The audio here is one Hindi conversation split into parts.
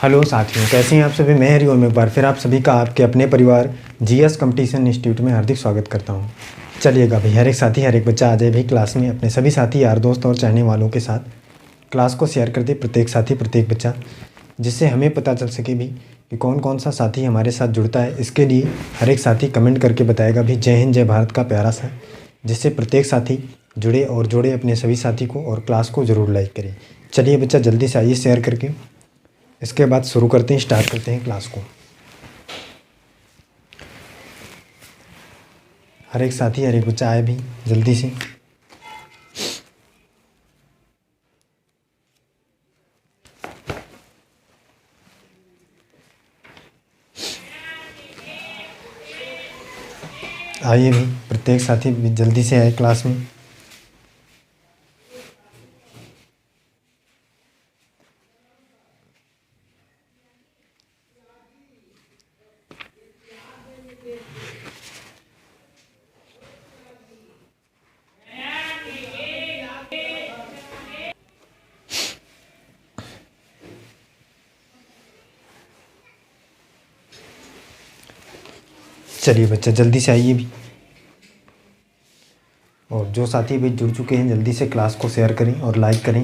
हेलो साथियों, कैसे हैं आप सभी। मैं हरिओम एक बार फिर आप सभी का आपके अपने परिवार जीएस कंपटीशन इंस्टीट्यूट में हार्दिक स्वागत करता हूं। चलिएगा भाई, हर एक साथी हर एक बच्चा आ जाए भाई क्लास में, अपने सभी साथी यार दोस्त और चाहने वालों के साथ क्लास को शेयर कर दे, प्रत्येक साथी प्रत्येक बच्चा, जिससे हमें पता चल सके भी कि कौन कौन सा साथी हमारे साथ जुड़ता है। इसके लिए हर एक साथी कमेंट करके बताएगा भी जय हिंद जय भारत का प्यारा सा, जिससे प्रत्येक साथी जुड़े और जोड़े अपने सभी साथी को और क्लास को ज़रूर लाइक करें। चलिए बच्चा, जल्दी से आइए शेयर करके, इसके बाद शुरू करते हैं, स्टार्ट करते हैं क्लास को। हर एक साथी हर एक बच्चा आए भी जल्दी से। आइए भी, प्रत्येक साथी भी जल्दी से आए क्लास में। चलिए बच्चा, जल्दी से आइए भी, और जो साथी भी जुड़ चुके हैं जल्दी से क्लास को शेयर करें और लाइक करें,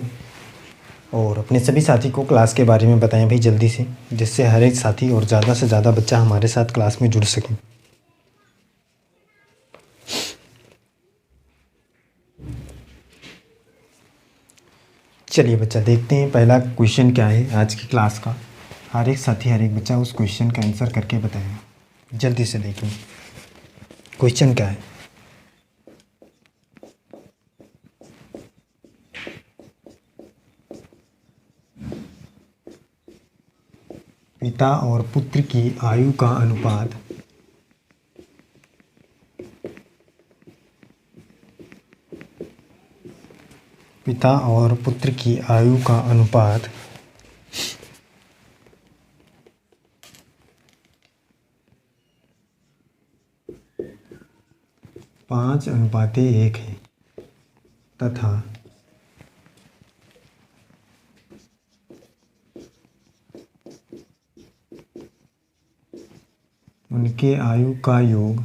और अपने सभी साथी को क्लास के बारे में बताएं भाई जल्दी से, जिससे हर एक साथी और ज़्यादा से ज़्यादा बच्चा हमारे साथ क्लास में जुड़ सके। चलिए बच्चा, देखते हैं पहला क्वेश्चन क्या है आज की क्लास का। हर एक साथी हर एक बच्चा उस क्वेश्चन का आंसर करके बताएगा। जल्दी से देखिए क्वेश्चन क्या है। पिता और पुत्र की आयु का अनुपात पिता और पुत्र की आयु का अनुपात 5:1 है, तथा उनके आयु का योग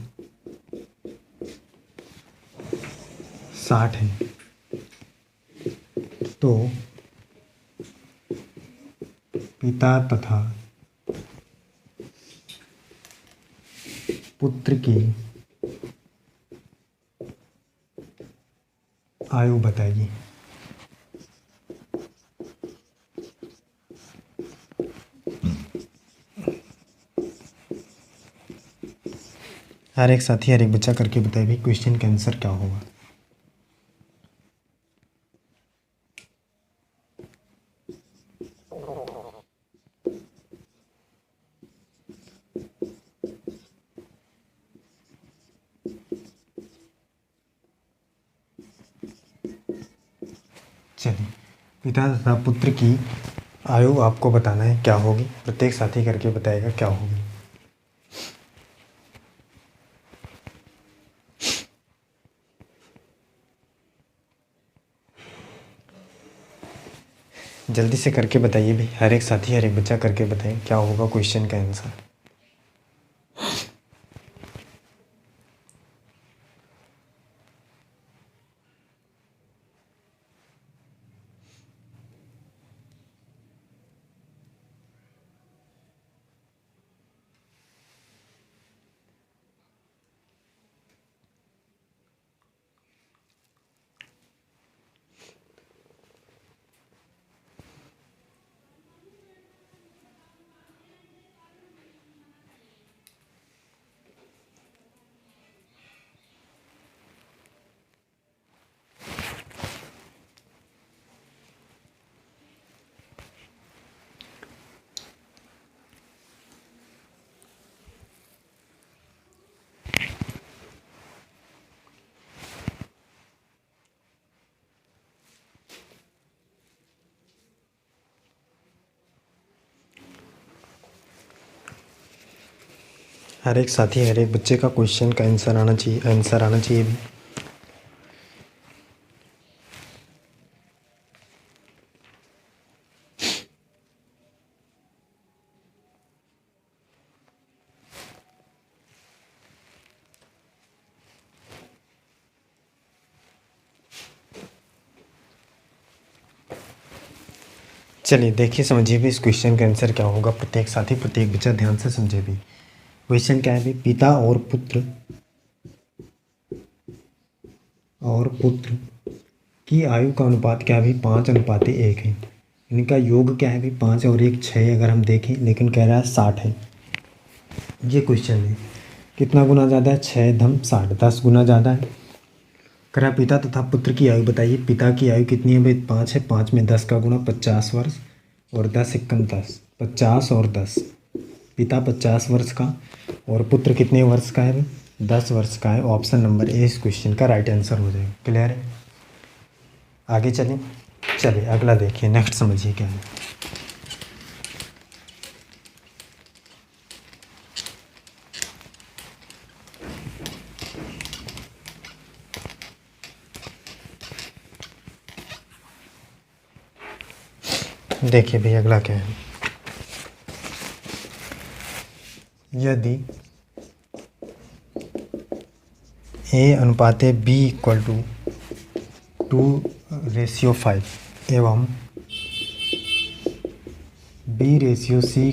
60 है। तो पिता तथा पुत्र की आयु बताइए। हर एक साथी हर एक बच्चा करके बताए भाई क्वेश्चन का आंसर क्या होगा। चलिए, पिता तथा पुत्र की आयु आपको बताना है क्या होगी, प्रत्येक साथी करके बताएगा क्या होगी। जल्दी से करके बताइए भाई, हर एक साथी हर एक बच्चा करके बताएं क्या होगा क्वेश्चन का आंसर। हर एक साथी हर एक बच्चे का क्वेश्चन का आंसर आना चाहिए भी। चलिए देखिए समझिए भी इस क्वेश्चन का आंसर क्या होगा। प्रत्येक साथी प्रत्येक बच्चा ध्यान से समझे भी। क्वेश्चन क्या है भी, पिता और पुत्र की आयु का अनुपात क्या है भी 5:1 है। इनका योग क्या है भी 5 और 1 6 अगर हम देखें, लेकिन कह रहा है 60 है। ये क्वेश्चन है कितना गुना ज़्यादा है, 6 धम 60 10 गुना ज़्यादा है। कह रहा है पिता तथा पुत्र की आयु बताइए। पिता की आयु कितनी है भाई 5 है, 5 में 10 का गुना 50 वर्ष और 10 एकम 10 50 और 10। पिता 50 वर्ष का और पुत्र कितने वर्ष का है भाई 10 वर्ष का है। ऑप्शन नंबर ए इस क्वेश्चन का राइट आंसर हो जाएगा। क्लियर है, आगे चलिए अगला देखिए, नेक्स्ट समझिए क्या है। देखिए भाई अगला क्या है, यदि A/B = 2:5 एवं B/C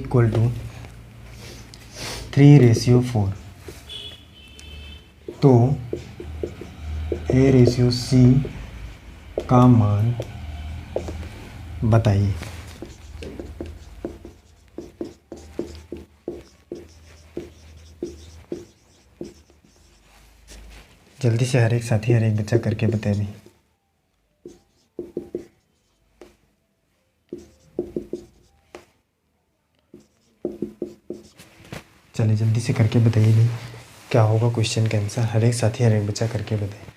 = 3:4 तो A/C का मान बताइए। जल्दी से हर एक साथी हर एक बच्चा करके बताए भी। चलिए जल्दी से करके बताइए भी क्या होगा क्वेश्चन का आंसर। हर एक साथी हर एक बच्चा करके बताए।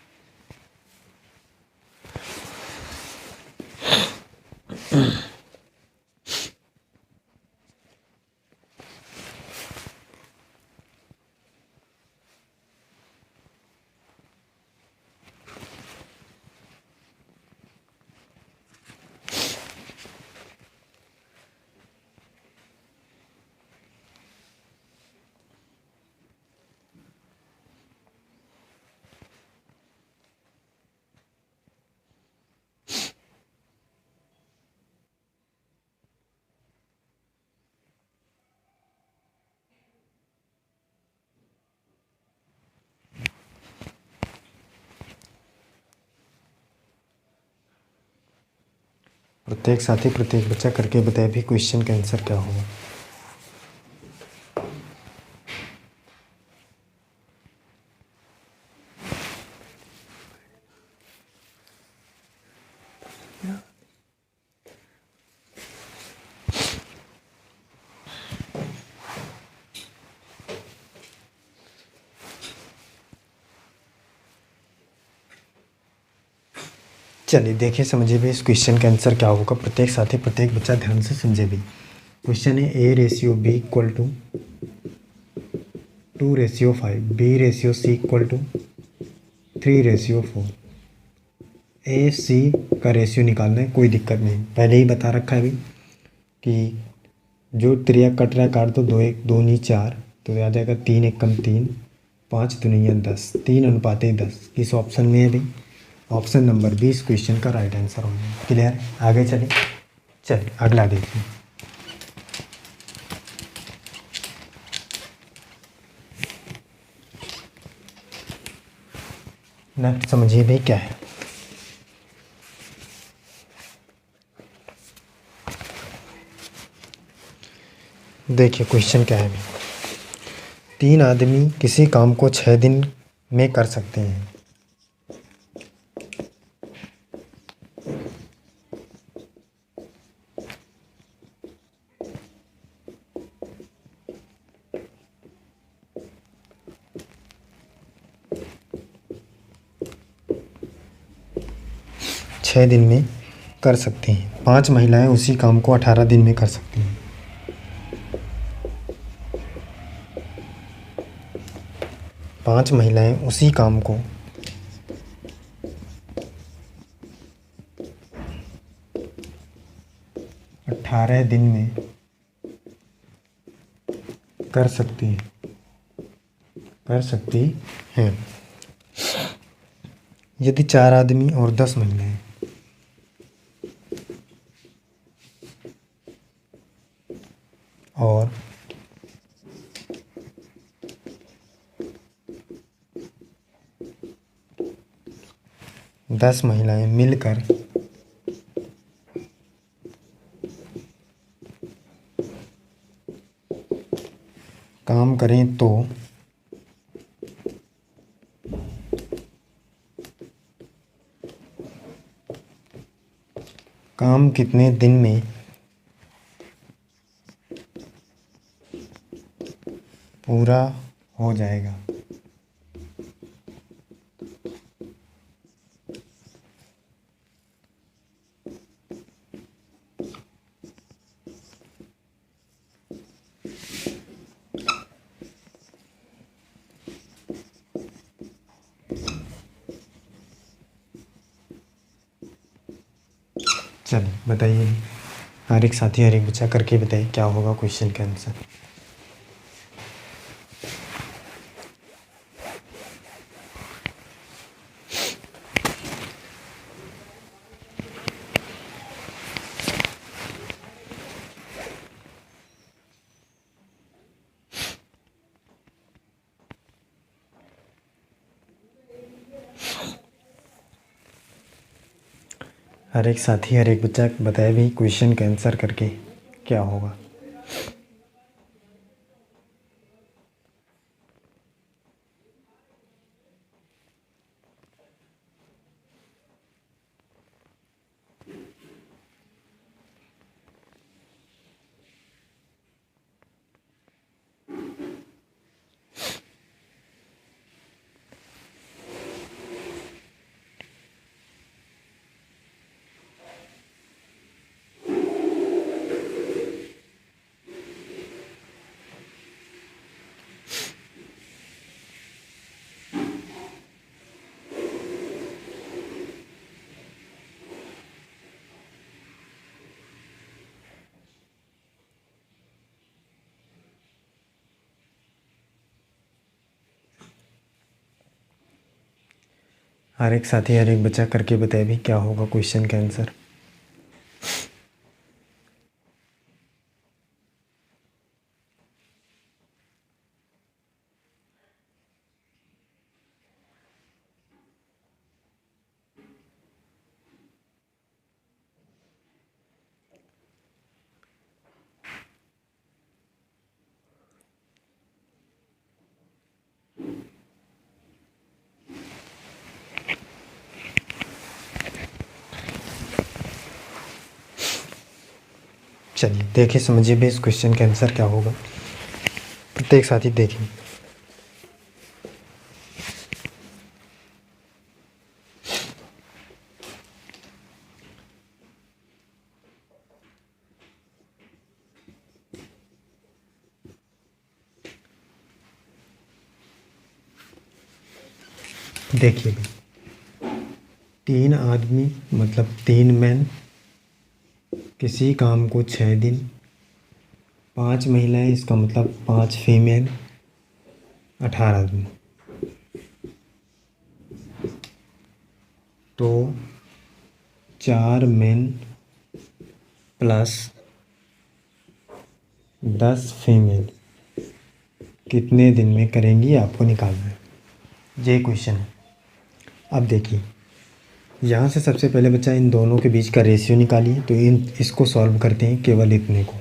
प्रत्येक साथी प्रत्येक बच्चा करके बताए भी क्वेश्चन का आंसर क्या होगा। चलिए देखिए समझिए भी इस क्वेश्चन का आंसर क्या होगा। प्रत्येक साथी प्रत्येक बच्चा ध्यान से समझे भी। क्वेश्चन है A/B = 2:5 B/C = 3:4। AC का रेशियो निकालना है, कोई दिक्कत नहीं, पहले ही बता रखा है भी कि जो त्रिया कट रहा है काट दो, 2 1 2 नहीं 4 तो आ जाएगा 3 एकम 3 5 दूनी 10 3:10। किस ऑप्शन में है भाई, ऑप्शन नंबर 20 क्वेश्चन का राइट आंसर होगा। क्लियर, आगे चलिए अगला देखिए। नेक्स्ट समझिए भाई क्या है। देखिए क्वेश्चन क्या है भाई, 3 आदमी किसी काम को 6 दिन में कर सकते हैं। छः दिन में कर सकती हैं। 5 महिलाएं उसी काम को 18 दिन में कर सकती हैं। 5 महिलाएं उसी काम को 18 दिन में कर सकती हैं। यदि 4 आदमी और 10 महिलाएं 10 महिलाएं मिलकर काम करें तो काम कितने दिन में पूरा हो जाएगा। चलिए बताइए, हर एक साथी हर एक बच्चा करके बताइए क्या होगा क्वेश्चन का आंसर। हर एक साथी हर एक बच्चा बताए भी क्वेश्चन का आंसर करके क्या होगा। हर एक साथी हर एक बच्चा करके बताए भी क्या होगा क्वेश्चन का आंसर। चलिए देखिए समझिए भी इस क्वेश्चन का आंसर क्या होगा। प्रत्येक साथी देखिए। देखिए 3 आदमी मतलब 3 मैन किसी काम को 6 दिन, 5 महिलाएं इसका मतलब 5 फीमेल, 18 आदमी। तो 4 मेन प्लस 10 फीमेल कितने दिन में करेंगी आपको निकालना है। ये क्वेश्चन है। अब देखिए यहाँ से सबसे पहले बच्चा इन दोनों के बीच का रेशियो निकालिए। तो इसको सॉल्व करते हैं केवल इतने को।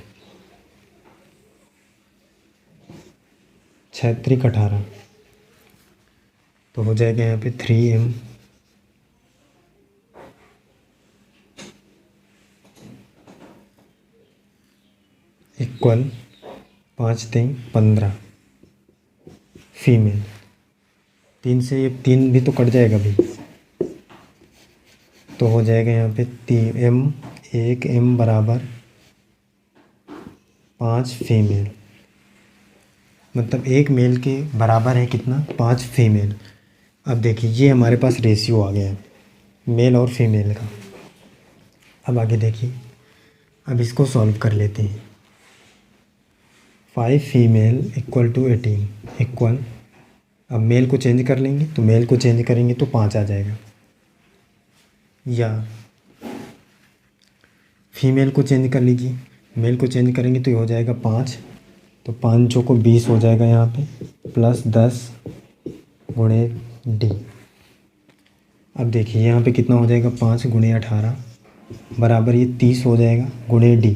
6 त्रिक 18 तो हो जाएगा यहाँ पे 3m इक्वल 5 3 15 फीमेल। 3 से ये 3 भी तो कट जाएगा भी, तो हो जाएगा यहाँ पे 3m 1m बराबर 5 फीमेल। मतलब एक मेल के बराबर है कितना, 5 फीमेल। अब देखिए ये हमारे पास रेशियो आ गया है मेल और फीमेल का। अब आगे देखिए, अब इसको सॉल्व कर लेते हैं। 5 फीमेल इक्वल टू 18 इक्वल, अब मेल को चेंज कर लेंगे तो मेल को चेंज करेंगे तो 5 आ जाएगा, या फीमेल को चेंज कर लीजिए, मेल को चेंज करेंगे तो ये हो जाएगा 5। तो 5 को 20 हो जाएगा यहाँ पे, प्लस 10 गुणे डी। अब देखिए यहाँ पे कितना हो जाएगा, 5 गुणे 18 बराबर ये 30 हो जाएगा गुणे डी।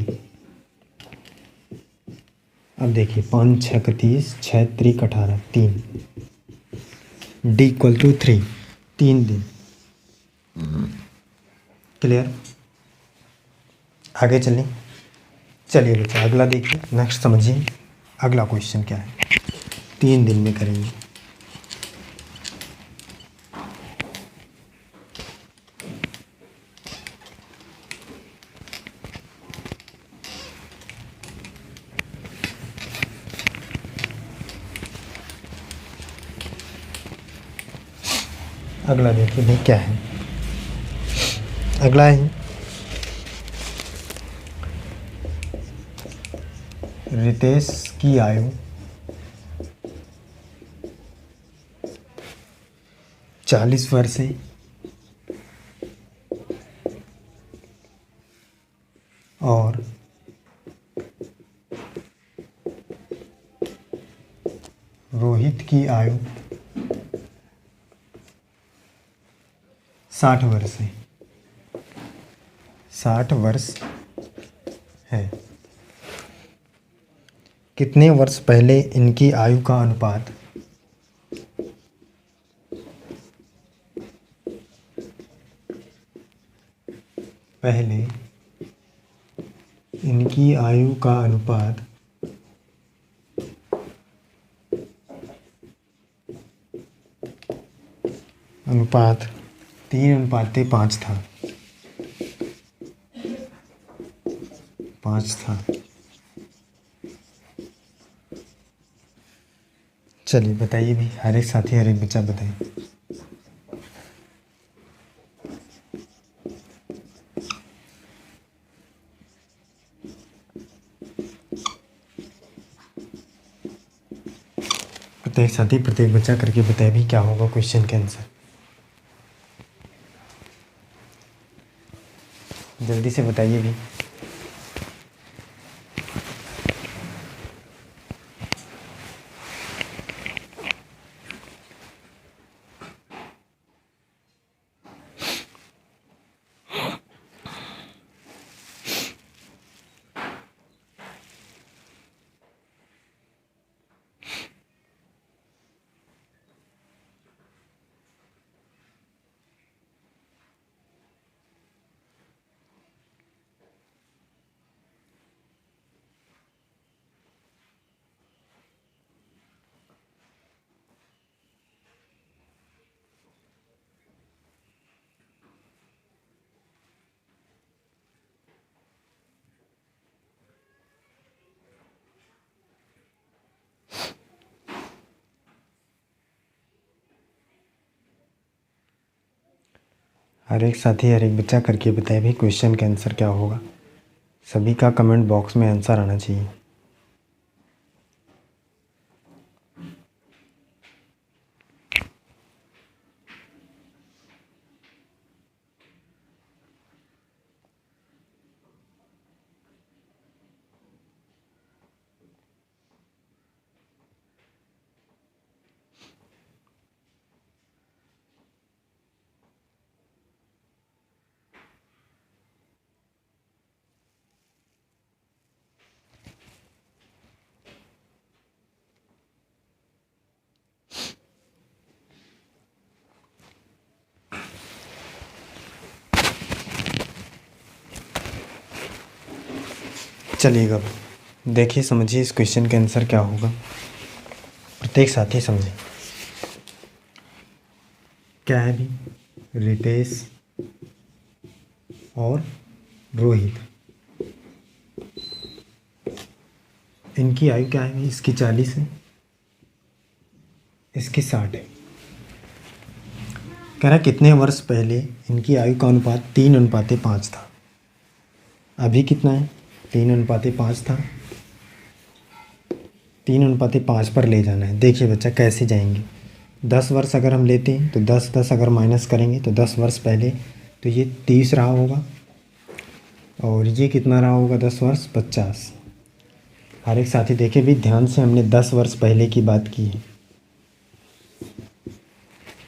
अब देखिए 5 छः 30, 6 त्रिक 18, 3 डी इक्वल टू 3, 3 दिन। क्लियर। आगे चलें। चलिए बच्चा अगला देखिए, नेक्स्ट समझिए अगला क्वेश्चन क्या है। 3 दिन में करेंगे। अगला देखिए भाई क्या है। अगला है रितेश की आयु 40 वर्ष है और रोहित की आयु 60 वर्ष है। 60 वर्ष है। कितने वर्ष पहले इनकी आयु का अनुपात पहले इनकी आयु का अनुपात अनुपात 3:5 था। 5 था। चलिए बताइए भी, हर एक साथी हर एक बच्चा बताइए। प्रत्येक साथी प्रत्येक बच्चा करके बताए भी क्या होगा क्वेश्चन के आंसर। जल्दी से बताइए भी। हर एक साथी हर एक बच्चा करके बताए भाई क्वेश्चन का आंसर क्या होगा। सभी का कमेंट बॉक्स में आंसर आना चाहिए। चलिएगा देखिए, समझिए इस क्वेश्चन का आंसर क्या होगा। प्रत्येक साथी समझे क्या है भी। रितेश और रोहित, इनकी आयु क्या है, इसकी 40 है, इसकी 60 है। कह रहा कितने वर्ष पहले इनकी आयु का अनुपात 3:5 था। अभी कितना है, 3:5 था। 3:5 पर ले जाना है। देखिए बच्चा कैसे जाएंगे। 10 वर्ष अगर हम लेते हैं तो 10 अगर माइनस करेंगे तो 10 वर्ष पहले तो ये 30 रहा होगा और ये कितना रहा होगा 10 वर्ष 50। हर एक साथी देखे भी ध्यान से, हमने 10 वर्ष पहले की बात की है।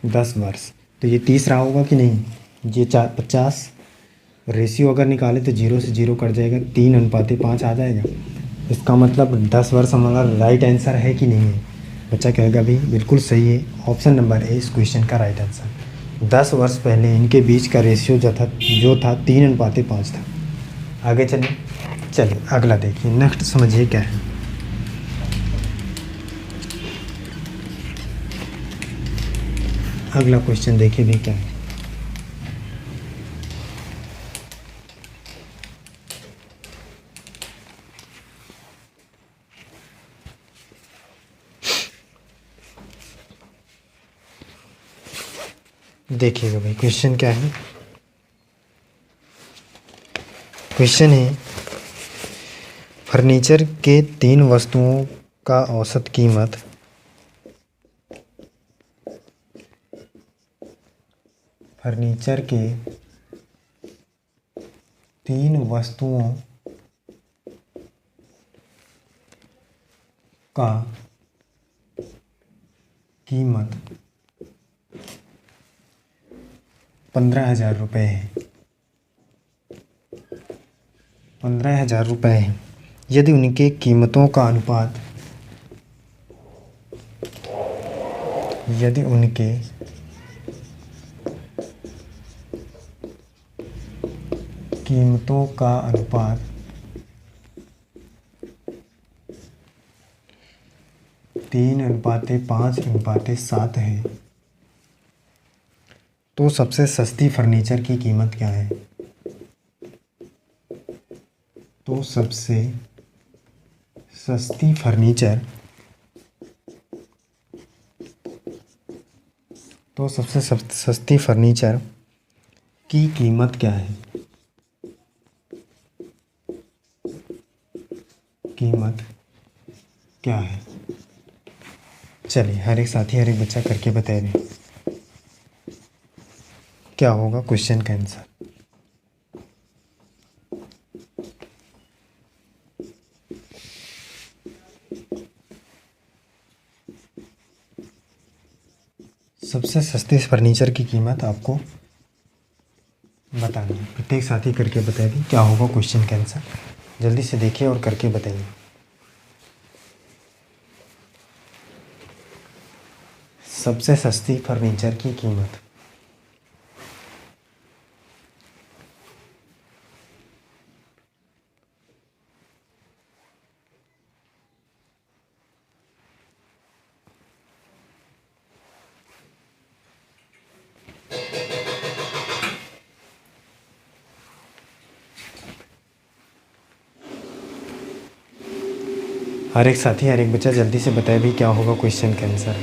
10 वर्ष तो ये 30 रहा होगा कि नहीं। ये 50 रेशियो अगर निकाले तो 0 से 0 कट जाएगा, 3:5 आ जाएगा। इसका मतलब 10 वर्ष हमारा राइट आंसर है कि नहीं है। बच्चा कहेगा भी बिल्कुल सही है, ऑप्शन नंबर ए इस क्वेश्चन का राइट आंसर। 10 वर्ष पहले इनके बीच का रेशियो जो था 3:5 था। आगे चलिए अगला देखिए, नेक्स्ट समझिए क्या है। अगला क्वेश्चन देखिए भी क्या है। देखिएगा भाई क्वेश्चन क्या है। क्वेश्चन है फर्नीचर के 3 वस्तुओं का औसत कीमत फर्नीचर के 3 वस्तुओं का कीमत 15,000 रुपये है। 15,000 रुपये है। यदि उनके कीमतों का अनुपात यदि उनके कीमतों का अनुपात 3:5:7 है तो सबसे सस्ती फर्नीचर की कीमत क्या है। तो सबसे सस्ती फर्नीचर सस्ती फर्नीचर की कीमत क्या है। कीमत क्या है। चलिए हर एक साथी हर एक बच्चा करके बताए भी क्या होगा क्वेश्चन का आंसर। सबसे सस्ते फर्नीचर की कीमत आपको बतानी है। प्रत्येक साथी करके बताए भी क्या होगा क्वेश्चन का आंसर। जल्दी से देखिए और करके बताइए। सबसे सस्ती फर्नीचर की कीमत। हर एक साथी हर एक बच्चा जल्दी से बताए भी क्या होगा क्वेश्चन का आंसर।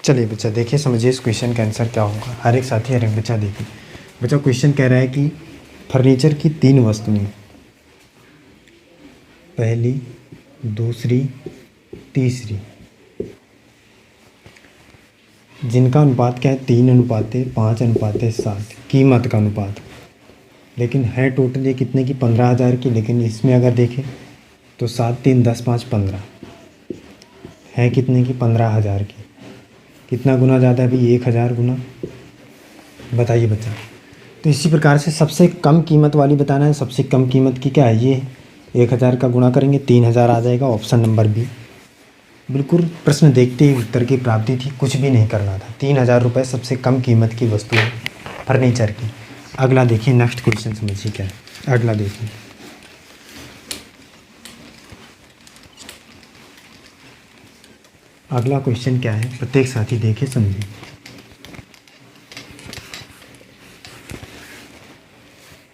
चलिए बच्चा देखिए समझिए इस क्वेश्चन का आंसर क्या होगा। हर एक साथी हर एक बच्चा देखिए। बच्चा क्वेश्चन कह रहा है कि फर्नीचर की 3 वस्तुएं, पहली, दूसरी, तीसरी, जिनका अनुपात क्या है 3:5:7 कीमत का अनुपात। लेकिन है टोटल ये कितने की 15,000 की। लेकिन इसमें अगर देखें तो 7 3 10 5 15 है कितने की 15,000 की। कितना गुना ज़्यादा है भाई 1,000 गुना। बताइए बच्चा तो इसी प्रकार से सबसे कम कीमत वाली बताना है। सबसे कम कीमत की क्या है, ये 1000 का गुणा करेंगे 3000 आ जाएगा, ऑप्शन नंबर बी। बिल्कुल प्रश्न देखते ही उत्तर की प्राप्ति थी, कुछ भी नहीं करना था। 3000 रुपये सबसे कम कीमत की वस्तु है फर्नीचर की। अगला देखिए, नेक्स्ट क्वेश्चन समझिए क्या है। अगला देखिए, अगला क्वेश्चन क्या है, प्रत्येक साथी देखे समझिए।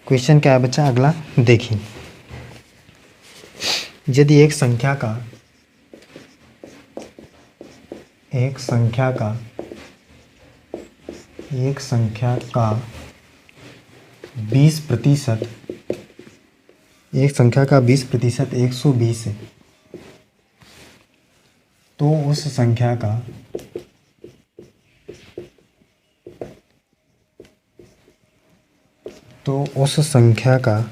क्वेश्चन क्या है बच्चा, अगला देखिए। यदि एक संख्या का 20% 120 है, तो उस संख्या का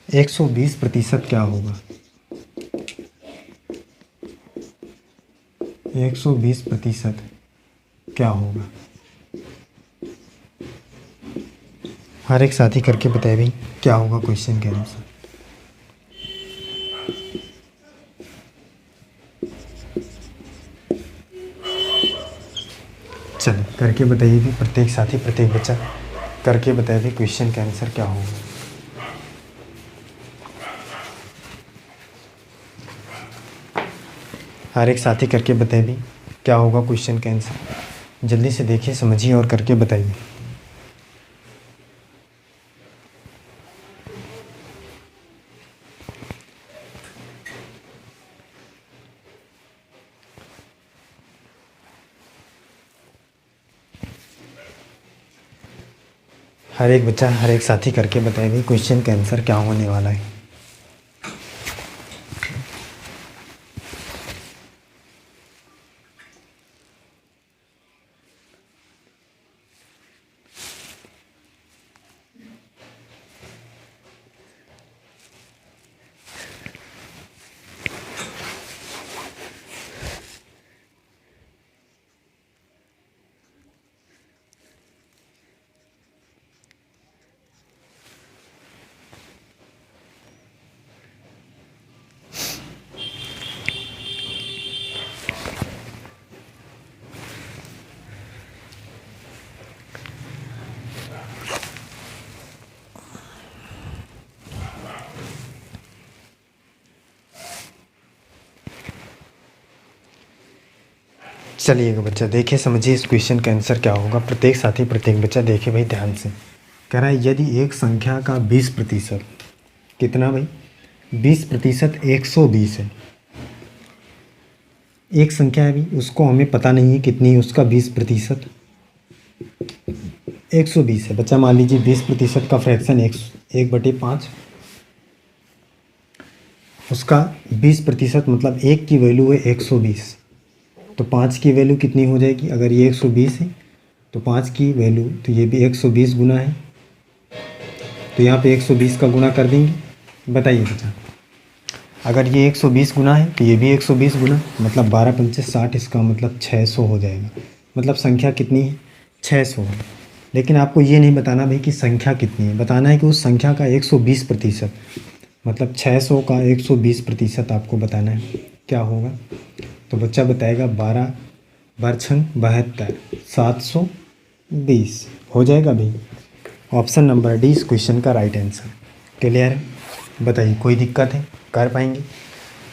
120% क्या होगा? 120% क्या होगा? हर एक साथी करके बताए भाई क्या होगा क्वेश्चन के अनुसार। चलिए करके बताइए भी, प्रत्येक साथी प्रत्येक बच्चा करके बताए भी क्वेश्चन का आंसर क्या होगा। हर एक साथी करके बताए भी क्या होगा क्वेश्चन का आंसर। जल्दी से देखिए, समझिए और करके बताइए। हर एक बच्चा हर एक साथी करके बताए भी क्वेश्चन का आंसर क्या होने वाला है। चलिएगा बच्चा, देखिए समझिए इस क्वेश्चन का आंसर क्या होगा। प्रत्येक साथी प्रत्येक बच्चा देखे भाई ध्यान से। कह रहा है यदि एक संख्या का 20%, कितना भाई 20% 120 है। एक संख्या है भाई, उसको हमें पता नहीं है कितनी है, उसका 20% 120 है। बच्चा मान लीजिए 20% का फ्रैक्शन 1/5, उसका 20% मतलब 1 की वैल्यू है 120, तो 5 की वैल्यू कितनी हो जाएगी? अगर ये 120 है तो 5 की वैल्यू, तो ये भी 120 गुना है, तो यहाँ पे 120 का गुना कर देंगे। बताइए बच्चा, अगर ये 120 गुना है तो ये भी 120 गुना, मतलब 12 पंचे 60, इसका मतलब 600 हो जाएगा। मतलब संख्या कितनी है? 600 है। लेकिन आपको ये नहीं बताना भाई कि संख्या कितनी है, बताना है कि उस संख्या का 120%, मतलब 600 का 120% आपको बताना है क्या होगा। तो बच्चा बताएगा 12 बरछंग 72 720 हो जाएगा भाई। ऑप्शन नंबर डी इस क्वेश्चन का राइट आंसर। क्लियर है? बताइए कोई दिक्कत है, कर पाएंगे?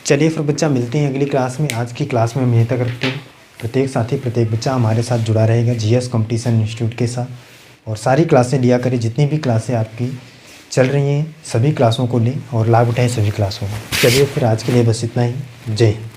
चलिए फिर बच्चा मिलते हैं अगली क्लास में। आज की क्लास में हम यहीं तक रखते हैं। प्रत्येक साथी प्रत्येक बच्चा हमारे साथ जुड़ा रहेगा जीएस कंपटीशन इंस्टीट्यूट के साथ, और सारी क्लासें लिया करें। जितनी भी क्लासें आपकी चल रही हैं सभी क्लासों को लें और लाभ उठाएं सभी क्लासों का। चलिए फिर आज के लिए बस इतना ही। जय हिंद।